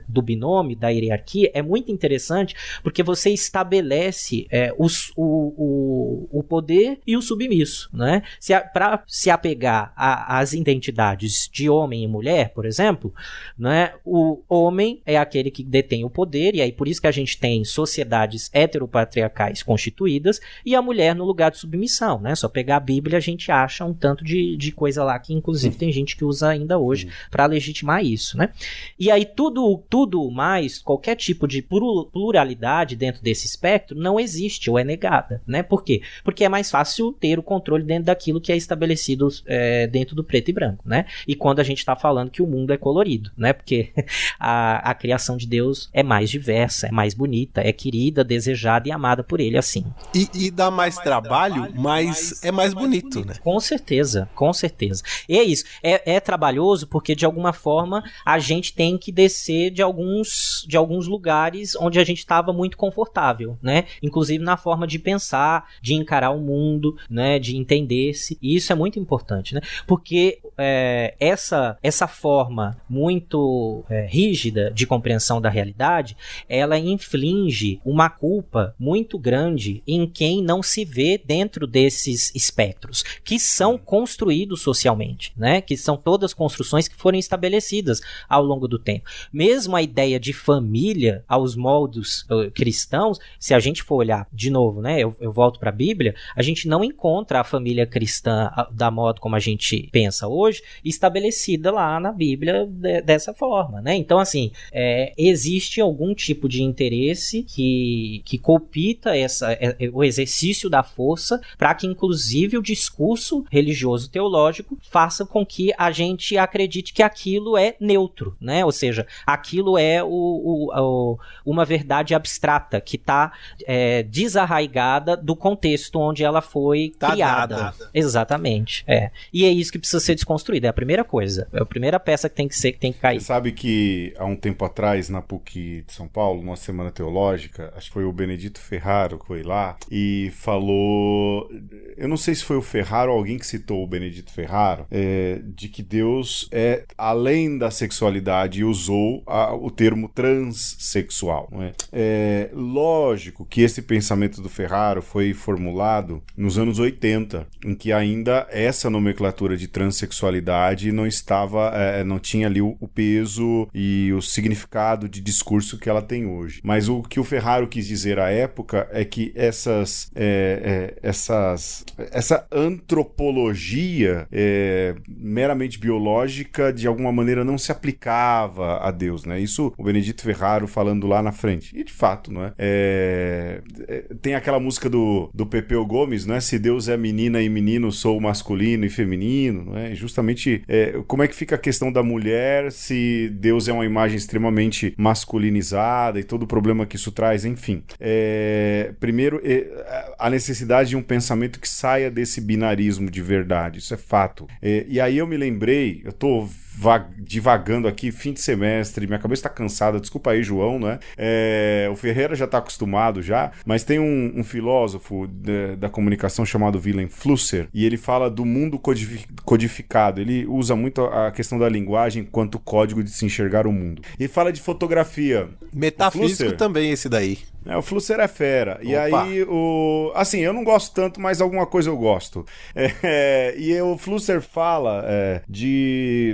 do binômio, da hierarquia, é muito interessante porque você estabelece o poder e o submisso, né? Para se apegar às identidades de homem e mulher, por exemplo, né? O homem é aquele que detém o poder, e aí por isso que a gente tem sociedades heteropatriarcais constituídas, e a mulher no lugar de submissão, né? Só pegar a Bíblia a gente acha um tanto de coisa lá que inclusive tem gente que usa ainda hoje para legitimar isso, né? E aí tudo mais, qualquer tipo de pluralidade dentro desse espectro não existe ou é negada, né? Por quê? Porque é mais fácil ter o controle dentro daquilo que é estabelecido dentro do preto e branco, né? E quando a gente está falando que o mundo é colorido, né? Porque a criação de Deus é mais diversa, é mais bonita, é querida, desejada e amada por ele, assim. E dá mais trabalho, mas é mais bonito, né? Com certeza, com certeza. E é isso, é trabalhoso porque de alguma forma a gente tem que descer de alguns lugares onde a gente estava muito confortável, né? Inclusive na forma de pensar, de encarar o mundo, né? De entender-se, e isso é muito importante, né? Porque essa forma muito rígida de compreensão da realidade, ela inflige uma culpa muito grande em quem não se vê dentro desses espectros, que são construídos socialmente, né? Que são todas construções que foram estabelecidas ao longo do tempo. Mesmo a ideia de família aos moldos cristãos, se a gente for olhar de novo, né? Eu volto para a Bíblia, a gente não encontra a família cristã da modo como a gente pensa hoje, estabelecida lá na Bíblia dessa forma, né? Então, assim, existe algum tipo de interesse que coopta o exercício da força para que, inclusive, o discurso religioso teológico faça com que a gente acredite que aquilo é neutro, né? Ou seja, aquilo é uma verdade abstrata que está desarraigada do contexto onde ela foi criada. Dada. Exatamente. E é isso que precisa ser desconstruído. É a primeira coisa. É a primeira peça que tem que cair. Você sabe que há um tempo atrás, na PUC de São Paulo, numa semana teológica, acho que foi o Benedito Ferraro que foi lá e falou... Eu não sei se foi o Ferraro ou alguém que citou o Benedito Ferraro, de que Deus é além da sexualidade e usou o termo transexual. Não é? Lógico que esse pensamento do Ferraro foi formulado nos anos 80, em que ainda essa nomenclatura de transexualidade não tinha ali o peso e o significado de discurso que ela tem hoje. Mas o que o Ferraro quis dizer à época é que essa antropologia meramente biológica de alguma maneira não se aplicava a Deus, né? Isso o Benedito Ferraro falando lá na frente. E de fato, não é? Tem aquela música do Pepeu Gomes, não é? Se Deus é menina e menino, sou masculino e feminino, não é? Justamente como é que fica a questão da mulher se Deus é uma imagem extremamente masculinizada e todo o problema que isso traz, enfim. Primeiro, a necessidade de um pensamento que saia desse binarismo de verdade, isso é fato. E aí eu me lembrei, eu tô divagando aqui, fim de semestre, minha cabeça tá cansada, desculpa aí, João, né? O Ferreira já tá acostumado já, mas tem um filósofo da comunicação chamado Wilhelm Flusser, e ele fala do mundo codificado, ele usa muito a questão da linguagem enquanto código de se enxergar o mundo. Ele fala de fotografia. Metafísico também esse daí. O Flusser é fera. Opa. E aí, assim, eu não gosto tanto, mas alguma coisa eu gosto. E o Flusser fala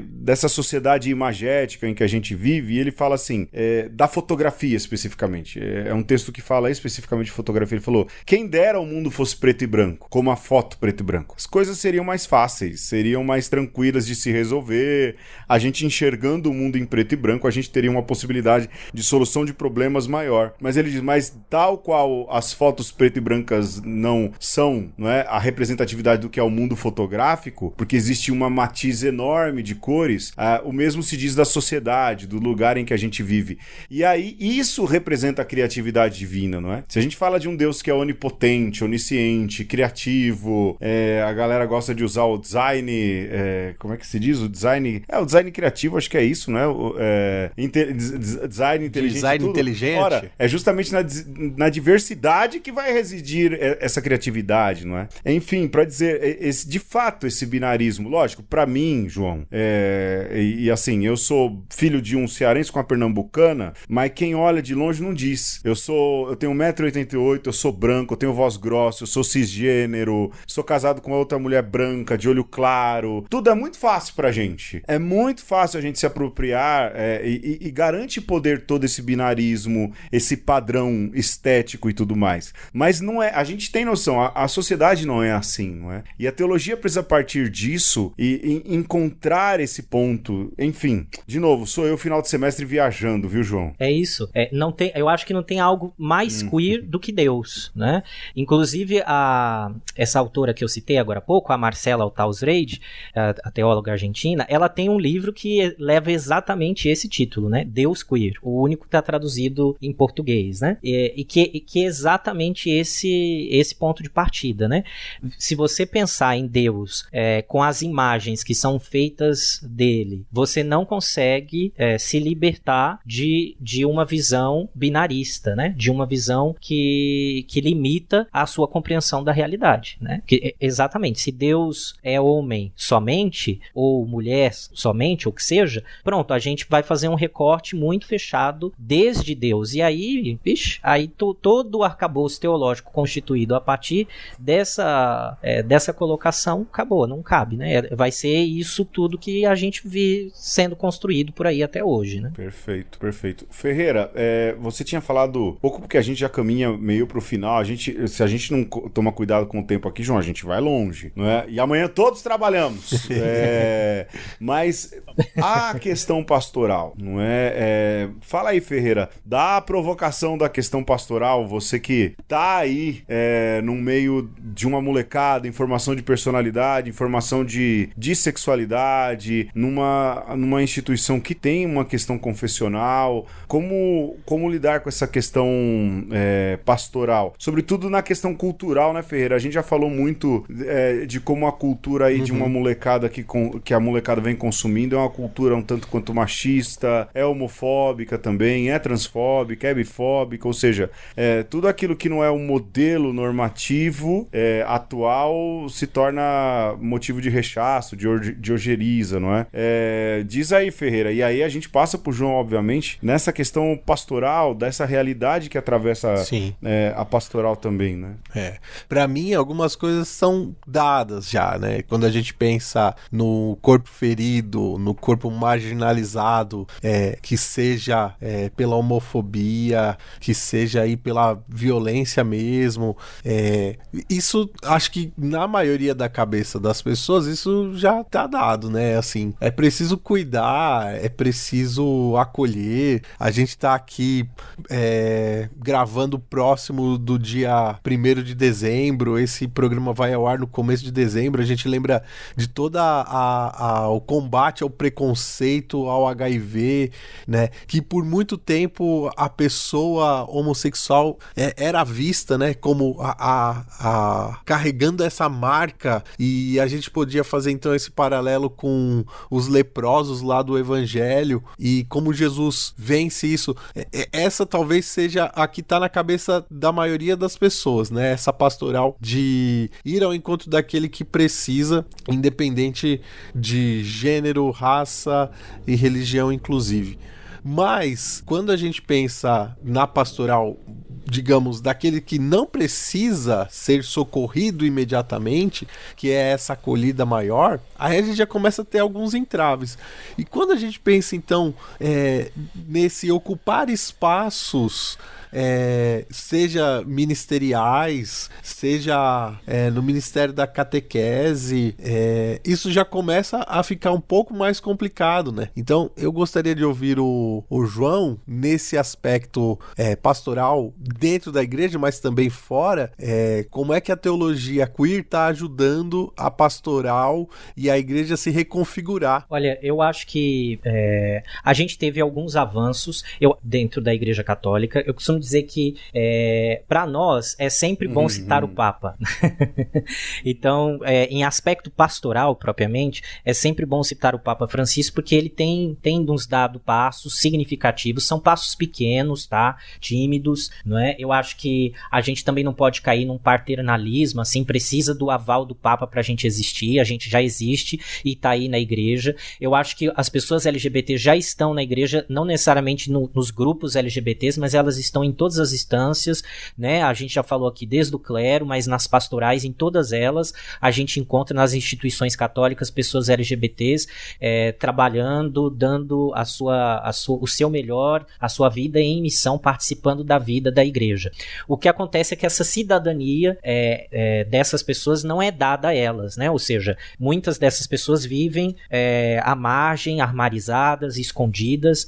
dessa sociedade imagética em que a gente vive, e ele fala assim, da fotografia especificamente. É um texto que fala especificamente de fotografia. Ele falou, quem dera o mundo fosse preto e branco, como a foto preto e branco. As coisas seriam mais fáceis, seriam mais tranquilas de se resolver. A gente enxergando o mundo em preto e branco, a gente teria uma possibilidade de solução de problemas maior. Mas ele diz, mas tal qual as fotos preto e brancas não são, não é, a representatividade do que é o mundo fotográfico, porque existe uma matiz enorme de cores, o mesmo se diz da sociedade, do lugar em que a gente vive. E aí, isso representa a criatividade divina, não é? Se a gente fala de um Deus que é onipotente, onisciente, criativo, a galera gosta de usar o design, como é que se diz? O design criativo, acho que é isso, né? Design inteligente. Design inteligente. Ora, é justamente na diversidade que vai residir essa criatividade, não é? Enfim, para dizer, de fato, esse binarismo, lógico, para mim, João, e assim, eu sou filho de um cearense com uma pernambucana, mas quem olha de longe não diz. Eu tenho 1,88 m, eu sou branco, eu tenho voz grossa, eu sou cisgênero, sou casado com outra mulher branca, de olho claro. Tudo é muito fácil pra gente. É muito fácil a gente se apropriar e garante poder todo esse binarismo, esse padrão estético e tudo mais. Mas não é, a gente tem noção, a sociedade não é assim, não é? E a teologia precisa partir disso e encontrar esse ponto. Enfim, de novo, sou eu final de semestre viajando, viu, João? É isso. Eu acho que não tem algo mais queer do que Deus, né? Inclusive, essa autora que eu citei agora há pouco, a Marcela Altausreid, a teóloga argentina, ela tem um livro que leva exatamente esse título, né? Deus Queer, o único que está traduzido em português, né? E que é exatamente esse ponto de partida, né? Se você pensar em Deus com as imagens que são feitas dele, você não consegue se libertar de uma visão binarista, né? De uma visão que limita a sua compreensão da realidade, né? Exatamente, se Deus é homem somente, ou mulher somente, ou que seja, pronto, a gente vai fazer um recorte muito fechado desde Deus, e aí, existe. Aí todo o arcabouço teológico constituído a partir dessa colocação acabou, não cabe, né? Vai ser isso tudo que a gente vê sendo construído por aí até hoje, né? Perfeito, perfeito. Ferreira, você tinha falado pouco, porque a gente já caminha meio pro final, se a gente não toma cuidado com o tempo aqui, João, a gente vai longe, não é? E amanhã todos trabalhamos. Mas a questão pastoral, não é? Fala aí, Ferreira, da provocação da questão pastoral, você que tá aí no meio de uma molecada, informação de personalidade, informação de sexualidade, numa instituição que tem uma questão confessional, como lidar com essa questão pastoral? Sobretudo na questão cultural, né, Ferreira? A gente já falou muito de como a cultura aí de uma molecada que a molecada vem consumindo é uma cultura um tanto quanto machista, é homofóbica também, é transfóbica, é bifóbica, ou seja, tudo aquilo que não é um modelo normativo atual se torna motivo de rechaço, de ojeriza, não é? Diz aí, Ferreira, e aí a gente passa pro João, obviamente, nessa questão pastoral, dessa realidade que atravessa a pastoral também, né? Pra mim, algumas coisas são dadas já, né? Quando a gente pensa no corpo ferido, no corpo marginalizado, que seja pela homofobia, que seja aí pela violência mesmo, isso, acho que na maioria da cabeça das pessoas, isso já tá dado, né? Assim, é preciso cuidar, é preciso acolher. A gente tá aqui gravando próximo do dia 1º de dezembro, esse programa vai ao ar no começo de dezembro, a gente lembra de toda o combate ao preconceito, ao HIV, né? Que por muito tempo a pessoa homossexual era vista, né? Como carregando essa marca, e a gente podia fazer então esse paralelo com os leprosos lá do Evangelho e como Jesus vence isso. Essa talvez seja a que tá na cabeça da maioria das pessoas, né? Essa pastoral de ir ao encontro daquele que precisa, independente de gênero, raça e religião, inclusive. Mas, quando a gente pensa na pastoral, digamos, daquele que não precisa ser socorrido imediatamente, que é essa acolhida maior, aí a gente já começa a ter alguns entraves. E quando a gente pensa, então, nesse ocupar espaços, seja ministeriais, seja no Ministério da Catequese, isso já começa a ficar um pouco mais complicado, né? Então, eu gostaria de ouvir o João nesse aspecto pastoral dentro da igreja, mas também fora, como é que a teologia queer está ajudando a pastoral e a igreja a se reconfigurar. Olha, eu acho que a gente teve alguns avanços dentro da Igreja Católica. Eu costumo dizer que para nós é sempre bom citar o Papa. Então, em aspecto pastoral propriamente, é sempre bom citar o Papa Francisco, porque ele tem nos dado passos significativos, são passos pequenos, tá? Tímidos, não é? Eu acho que a gente também não pode cair num paternalismo, assim, precisa do aval do Papa pra gente existir, a gente já existe e tá aí na igreja. Eu acho que as pessoas LGBT já estão na igreja, não necessariamente nos grupos LGBTs, mas elas estão em todas as instâncias, né? A gente já falou aqui desde o clero, mas nas pastorais, em todas elas, a gente encontra nas instituições católicas pessoas LGBTs trabalhando, dando o seu melhor, a sua vida em missão, participando da vida da igreja. O que acontece é que essa cidadania dessas pessoas não é dada a elas, né? Ou seja, muitas dessas pessoas vivem à margem, armarizadas, escondidas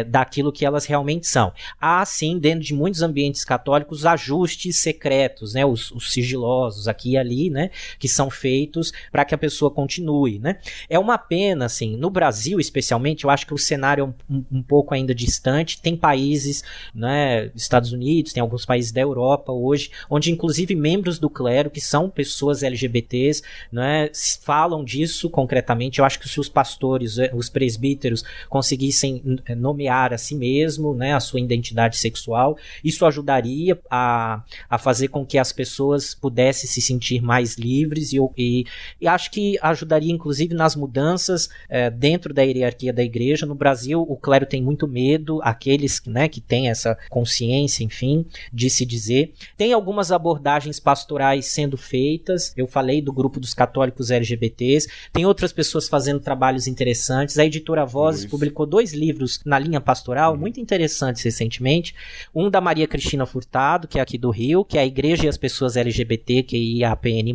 daquilo que elas realmente são. Há, sim, dentro de muitos ambientes católicos, ajustes secretos, né? Os sigilosos aqui e ali, né? Que são feitos para que a pessoa continue, né? É uma pena, assim, no Brasil especialmente, eu acho que o cenário é um pouco ainda distante. Tem países, né, Estados Unidos, tem alguns países da Europa hoje, onde inclusive membros do clero, que são pessoas LGBTs, né, falam disso concretamente. Eu acho que se os pastores, os presbíteros conseguissem nomear a si mesmo, né, a sua identidade sexual, pessoal. Isso ajudaria a fazer com que as pessoas pudessem se sentir mais livres e acho que ajudaria inclusive nas mudanças dentro da hierarquia da igreja. No Brasil, o clero tem muito medo, aqueles, né, que têm essa consciência, enfim, de se dizer. Tem algumas abordagens pastorais sendo feitas, eu falei do grupo dos católicos LGBTs, tem outras pessoas fazendo trabalhos interessantes. A editora Vozes publicou 2 livros na linha pastoral, muito interessantes recentemente. Um da Maria Cristina Furtado, que é aqui do Rio, que é a Igreja e as Pessoas LGBT, QIAPN+,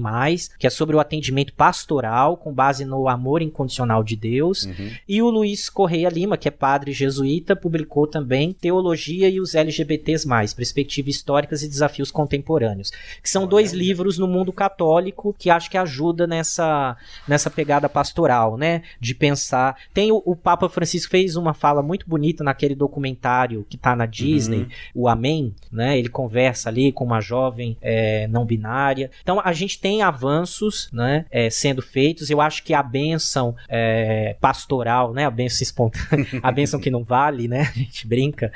que é sobre o atendimento pastoral com base no amor incondicional de Deus. E o Luiz Correia Lima, que é padre jesuíta, publicou também Teologia e os LGBTs+, Perspectivas Históricas e Desafios Contemporâneos, que são 2 livros no mundo católico que acho que ajuda nessa pegada pastoral, né, de pensar. Tem o Papa Francisco fez uma fala muito bonita naquele documentário que tá na Disney, o Amém, né, ele conversa ali com uma jovem não binária. Então a gente tem avanços, né, sendo feitos. Eu acho que a bênção pastoral, né, a bênção espontânea, a bênção que não vale, né, a gente brinca,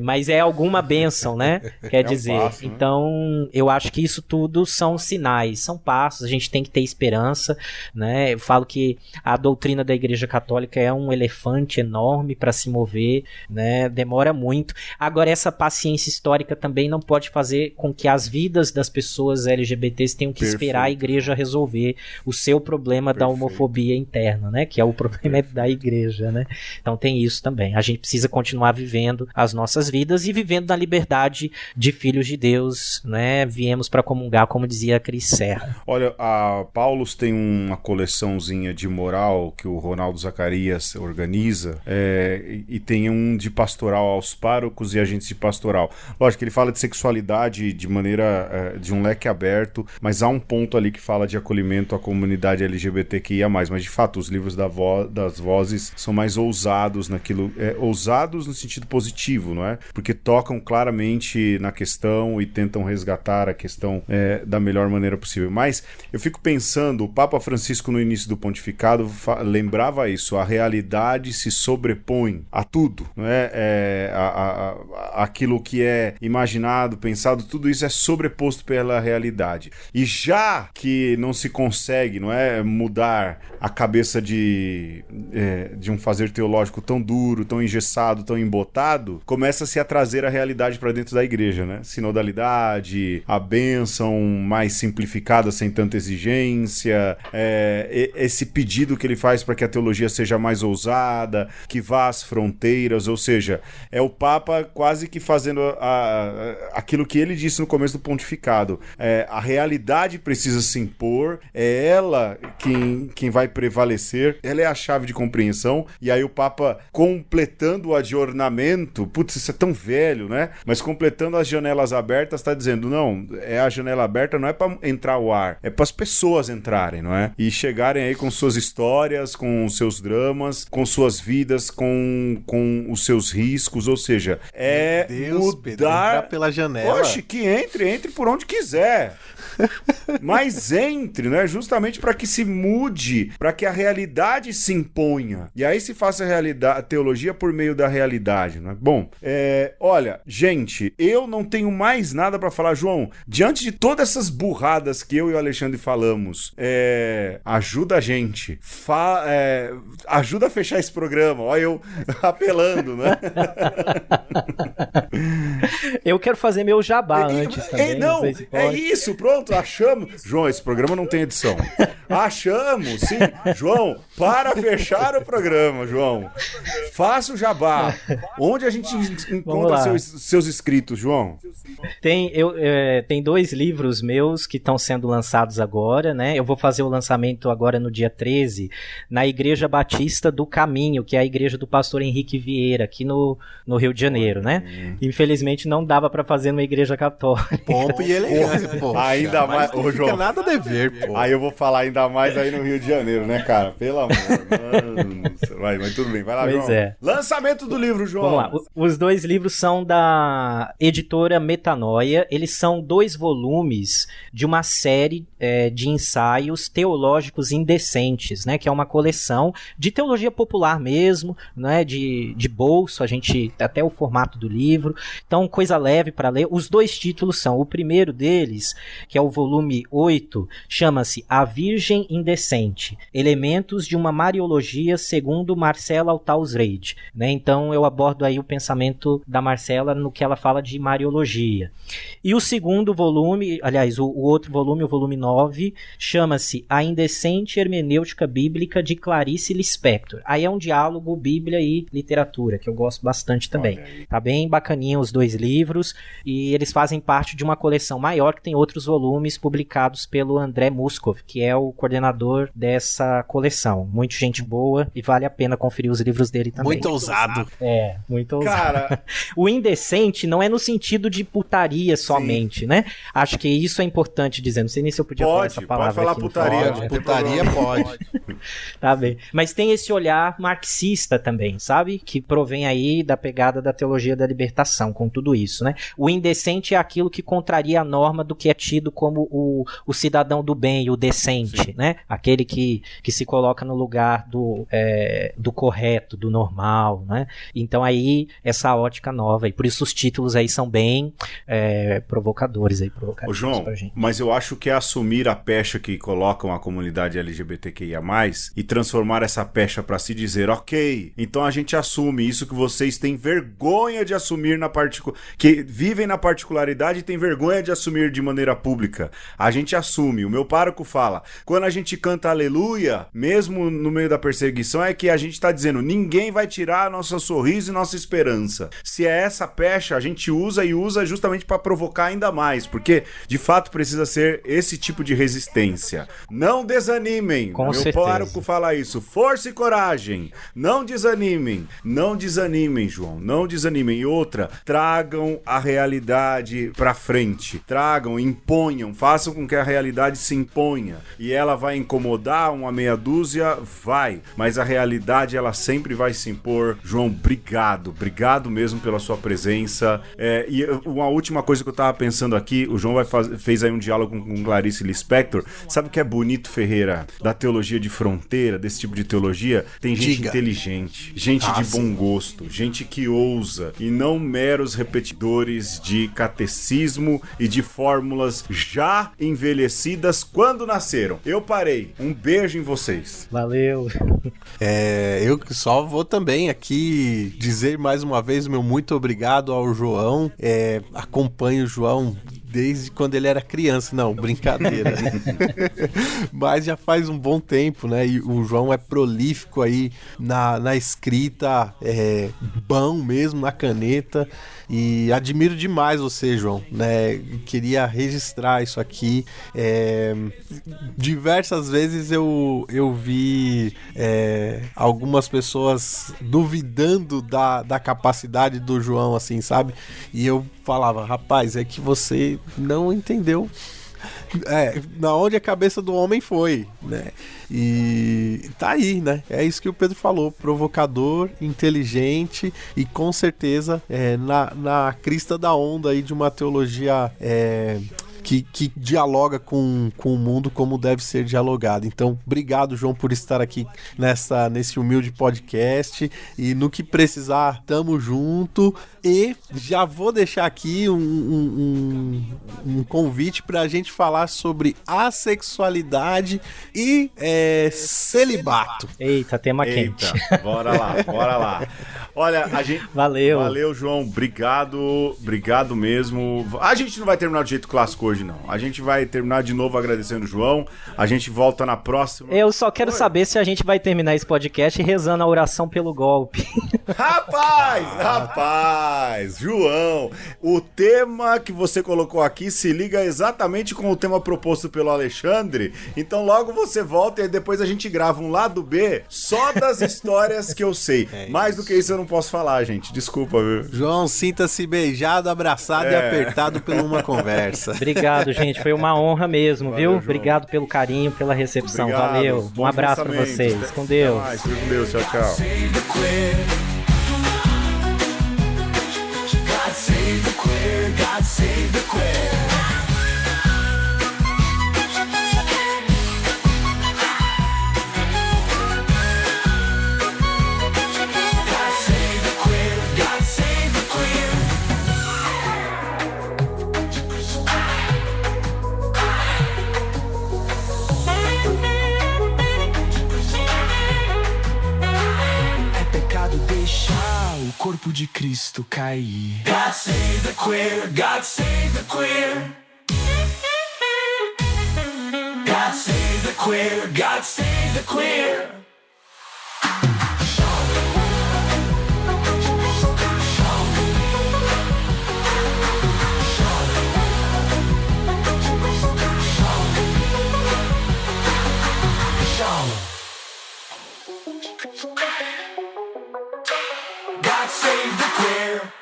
mas é alguma bênção, né, quer dizer. Passo, né? Então eu acho que isso tudo são sinais, são passos, a gente tem que ter esperança, né. Eu falo que a doutrina da Igreja Católica é um elefante enorme para se mover, né, demora muito. Agora, essa paciência histórica também não pode fazer com que as vidas das pessoas LGBTs tenham que esperar a igreja resolver o seu problema da homofobia interna, né, que é o problema da igreja, né. Então tem isso também. A gente precisa continuar vivendo as nossas vidas e vivendo na liberdade de filhos de Deus, né. Viemos para comungar, como dizia a Cris Serra. Olha, a Paulus tem uma coleçãozinha de moral que o Ronaldo Zacarias organiza, e tem um de pastoral aos párocos e agentes de pastoral. Lógico que ele fala de sexualidade de maneira, de um leque aberto, mas há um ponto ali que fala de acolhimento à comunidade LGBTQIA+, mas de fato os livros das Vozes são mais ousados naquilo, ousados no sentido positivo, não é? Porque tocam claramente na questão e tentam resgatar a questão da melhor maneira possível. Mas eu fico pensando, o Papa Francisco no início do pontificado lembrava isso, a realidade se sobrepõe a tudo, não é? Aquilo que é imaginado, pensado, tudo isso é sobreposto pela realidade. E já que não se consegue, não é, mudar a cabeça de um fazer teológico tão duro, tão engessado, tão embotado, começa-se a trazer a realidade para dentro da igreja, né? Sinodalidade, a bênção mais simplificada, sem tanta exigência, esse pedido que ele faz para que a teologia seja mais ousada, que vá às fronteiras, ou seja, é o Papa quase que fazendo aquilo que ele disse no começo do pontificado. A realidade precisa se impor, é ela quem vai prevalecer, ela é a chave de compreensão, e aí o Papa completando o adornamento, putz, isso é tão velho, né? Mas completando as janelas abertas, está dizendo, não, a janela aberta não é para entrar o ar, é para as pessoas entrarem, não é? E chegarem aí com suas histórias, com os seus dramas, com suas vidas, com os seus riscos, ou seja, Deus, mudar... Pedro, entrar pela janela. Oxe, que entre por onde quiser. Mas entre, né? Justamente para que se mude, para que a realidade se imponha. E aí se faça a teologia por meio da realidade, né? Bom, olha, gente, eu não tenho mais nada para falar. João, diante de todas essas burradas que eu e o Alexandre falamos, ajuda a gente. Ajuda a fechar esse programa. Olha eu apelando, né? Eu quero fazer meu jabá antes também. Não, sei se pode. isso, pronto, achamos. João, esse programa não tem edição. Achamos, sim. João, para fechar o programa, João. Faça o jabá. Onde a gente encontra seus inscritos, João? Tem 2 livros meus que estão sendo lançados agora, né? Eu vou fazer o lançamento agora no dia 13, na Igreja Batista do Caminho, que é a igreja do pastor Henrique Vieira, aqui no Rio de Janeiro, né? Infelizmente não dava pra fazer numa igreja católica. Pompa e elegância, pô. Ainda mais, não João, fica nada a dever, pô. Aí eu vou falar ainda mais aí no Rio de Janeiro, né, cara? Pelo amor, mano. Mas tudo bem, vai lá, Pois João. Lançamento do livro, João. Vamos lá. Os 2 livros são da editora Metanoia. Eles são 2 volumes de uma série de ensaios teológicos indecentes, né? Que é uma coleção de teologia popular mesmo, né? De bolso. A gente, até o formato formato do livro. Então, coisa leve para ler. Os 2 títulos são, o primeiro deles, que é o volume 8, chama-se A Virgem Indecente, Elementos de uma Mariologia segundo Marcela Altausreid, né? Então eu abordo aí o pensamento da Marcela no que ela fala de Mariologia. E o segundo volume, aliás, o outro volume, o volume 9, chama-se A Indecente Hermenêutica Bíblica de Clarice Lispector. Aí é um diálogo Bíblia e literatura, que eu gosto bastante também. Tá bem bacaninha os 2 livros, e eles fazem parte de uma coleção maior que tem outros volumes publicados pelo André Muskov, que é o coordenador dessa coleção. Muito gente boa e vale a pena conferir os livros dele também. Muito ousado. É, muito ousado. Cara, o indecente não é no sentido de putaria somente, né? Acho que isso é importante dizer. Não sei nem se eu podia falar essa palavra. Pode falar aqui putaria. no Putaria pode. Tá bem. Mas tem esse olhar marxista também, sabe? Que provém aí da pegada da teologia da libertação, com tudo isso, né? O indecente é aquilo que contraria a norma do que é tido como o cidadão do bem, o decente, né? Aquele que se coloca no lugar do correto, do normal, né? Então aí, essa ótica nova, e por isso os títulos aí são bem provocadores aí, provocativos. Ô, João, pra gente. mas eu acho que é assumir a pecha que colocam a comunidade LGBTQIA+, e transformar essa pecha para se dizer, ok, então a gente assume isso que vocês têm vergonha de assumir que vivem na particularidade e têm vergonha de assumir de maneira pública. A gente assume. O meu pároco fala, quando a gente canta aleluia, mesmo no meio da perseguição, é que a gente está dizendo, ninguém vai tirar nosso sorriso e nossa esperança. Se é essa pecha, a gente usa justamente para provocar ainda mais, porque de fato precisa ser esse tipo de resistência. Não desanimem. Com meu certeza. pároco fala isso. Força e coragem. Não desanimem. Não desanimem, João. Não desanimem. E outra, tragam a realidade pra frente. Tragam, imponham, façam com que a realidade se imponha. E ela vai incomodar uma meia dúzia? Vai. Mas a realidade, ela sempre vai se impor. João, obrigado. Obrigado mesmo pela sua presença. E uma última coisa que eu tava pensando aqui, o João fez aí um diálogo com Clarice Lispector. Sabe o que é bonito, Ferreira? Da teologia de fronteira, desse tipo de teologia? Tem gente inteligente, gente de bom gosto, gente que ousa, e não meros repetidores de catecismo e de fórmulas já envelhecidas quando nasceram. Eu parei. Um beijo em vocês. Valeu. Eu só vou também aqui dizer mais uma vez o meu muito obrigado ao João. Acompanho o João desde quando ele era criança. Não, brincadeira. Mas já faz um bom tempo, né? E o João é prolífico aí na escrita, bom mesmo na caneta. E admiro demais você, João, né? Queria registrar isso aqui. Diversas vezes eu vi algumas pessoas duvidando da capacidade do João, assim, sabe? E eu falava, rapaz, é que você não entendeu na onde a cabeça do homem foi, né? E tá aí, né? É isso que o Pedro falou, provocador, inteligente e com certeza na crista da onda aí de uma teologia que dialoga com o mundo como deve ser dialogado. Então, obrigado, João, por estar aqui nesse humilde podcast, e no que precisar, tamo junto. E já vou deixar aqui um convite pra gente falar sobre assexualidade e celibato. Eita, tema quente. Bora lá. Olha, a gente... Valeu, João, obrigado mesmo. A gente não vai terminar do jeito clássico hoje, não. A gente vai terminar de novo agradecendo o João. A gente volta na próxima. Eu só quero saber se a gente vai terminar esse podcast rezando a oração pelo golpe. Rapaz, João, o tema que você colocou aqui se liga exatamente com o tema proposto pelo Alexandre. Então logo você volta e depois a gente grava um lado B só das histórias que eu sei. Mais do que isso eu não posso falar, gente. Desculpa, viu? João, sinta-se beijado, abraçado e apertado por uma conversa. Obrigado, gente. Foi uma honra mesmo, viu? João. Obrigado pelo carinho, pela recepção. Valeu. Um abraço pra vocês. Com Deus. Até mais. Com Deus. Tchau. God save the queer. God save the queer. God save the queer. corpo de Cristo cair. God save the queer, God save the queer. God save the queer, God save the queer. God save the queer.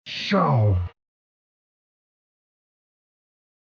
Show.